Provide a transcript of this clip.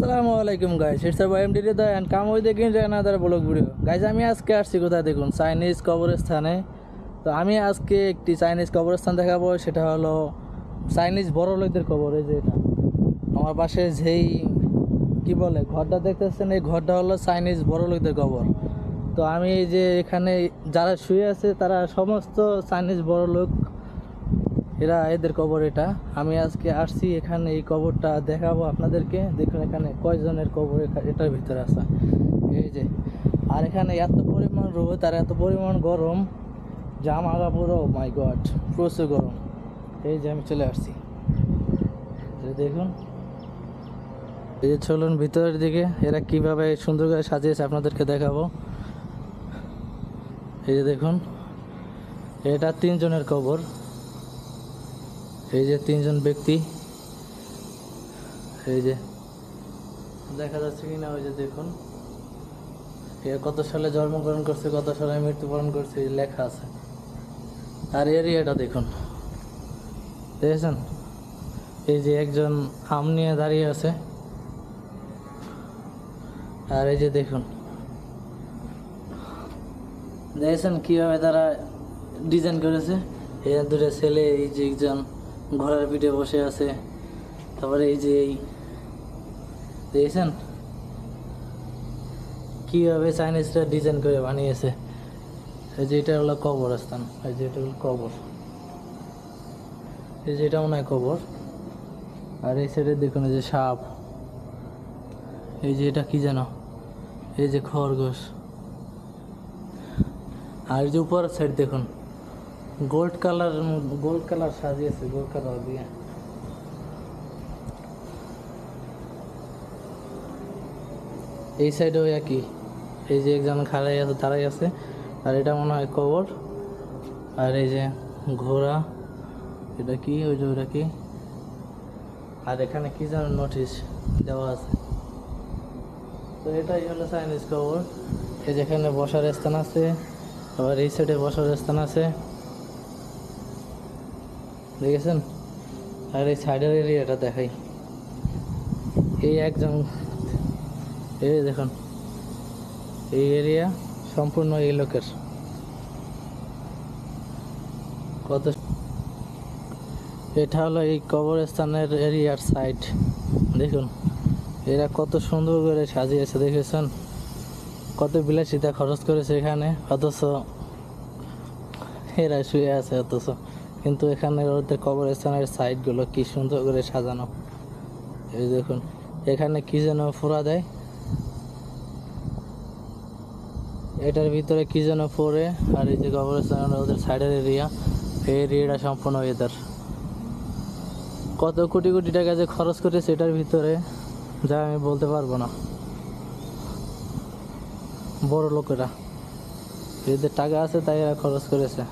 আসসালামু আলাইকুম guys, it's a MD Hridoy and come with again another blog video. Guys, আমি আজকে আসছি কোথায় দেখুন, চাইনিজ কবরস্থানে। তো আমি আজকে একটি চাইনিজ কবরস্থান দেখাবো, সেটা হলো চাইনিজ বড় লোকদের কবর। এই যে এটা আমার পাশে যেই কি বলে ঘরটা দেখতেছেন, এই ঘরটা হলো চাইনিজ বড় লোকদের কবর। তো আমি এই যে এখানে যারা শুয়ে আছে তারা সমস্ত চাইনিজ বড় লোক, এদের কবর। এটা আমি আজকে আসছি এখানে, এই কবরটা দেখাবো আপনাদেরকে। দেখুন এখানে কয়জনের কবর এটার ভিতরে আছে। এই যে, আর এখানে এত পরিমাণ রোদ আর এত পরিমাণ গরম, জামা কাপড়, ও মাই গড, প্রচুর গরম। এই যে আমি চলে আসছি, দেখুন। এই যে চলুন ভিতরের দিকে, এরা কিভাবে সুন্দর করে সাজিয়েছে আপনাদেরকে দেখাবো। এই যে দেখুন, এটা 3 জনের কবর। এই যে 3 জন ব্যক্তি, এই যে দেখা যাচ্ছে কিনা, ওই যে দেখুন এ কত সালে জন্মগ্রহণ করছে, কত সালে মৃত্যুবরণ করছে, এই লেখা আছে। আর এরিয়াটা দেখুন, দেখেছেন? এই যে একজন আম নিয়ে দাঁড়িয়ে আছে। আর এই যে দেখুন, দেখেছেন কীভাবে তারা ডিজাইন করেছে। এই দুটো ছেলে, এই যে একজন ঘোড়ার পিঠে বসে আছে। তারপরে এই যে এই দেখেছেন কীভাবে চাইনিজরা ডিজাইন করে বানিয়েছে। এই যে এটা হলো কবরস্থান, এই যে এটা হলো কবর, এই যে এটা মনে হয় কবর। আর এই সাইডে দেখুন এই যে সাপ, এই যে এটা কি যেন, এই যে খরগোশ। আর যে উপরের সাইড দেখুন, গোল্ড কালার সাজিয়েছে, গোল্ড কালার দিয়ে। এই সাইডেও একই, এই যে একজন দাঁড়াই আছে। আর এটা মনে হয় কবর। আর এই যে ঘোড়া, এটা কি, ওই যে ওটা কি। আর এখানে কি যেন নোটিশ দেওয়া আছে। তো এটাই হলো চাইনিজ কবর। এই যেখানে বসার স্থান আছে, আবার এই সাইডে বসার স্থান আছে, দেখেছেন? আর এই সাইডের এরিয়াটা দেখাই, এই একজন, এই দেখুন এই এরিয়া সম্পূর্ণ এই লোকের। কত, এটা হলো এই কবরস্থানের এরিয়ার সাইড। দেখুন এরা কত সুন্দর করে সাজিয়েছে, দেখেছেন? কত বিলাসিতা খরচ করেছে এখানে, অথচ এরা শুয়ে আছে। অথচ কিন্তু এখানে ওদের কবরস্থানের সাইডগুলো কি সুন্দর করে সাজানো। এই দেখুন এখানে কি যেন ফোড়া দেয়, এটার ভিতরে কি যেন পড়ে। আর এই যে কবরস্থান ওদের সাইডের এরিয়া, এই এরিয়াটা সম্পূর্ণ এদের। কত কোটি কোটি টাকা যে খরচ করেছে এটার ভিতরে, যা আমি বলতে পারবো না। বড় লোকেরা, এদের টাকা আছে তাই এরা খরচ করেছে।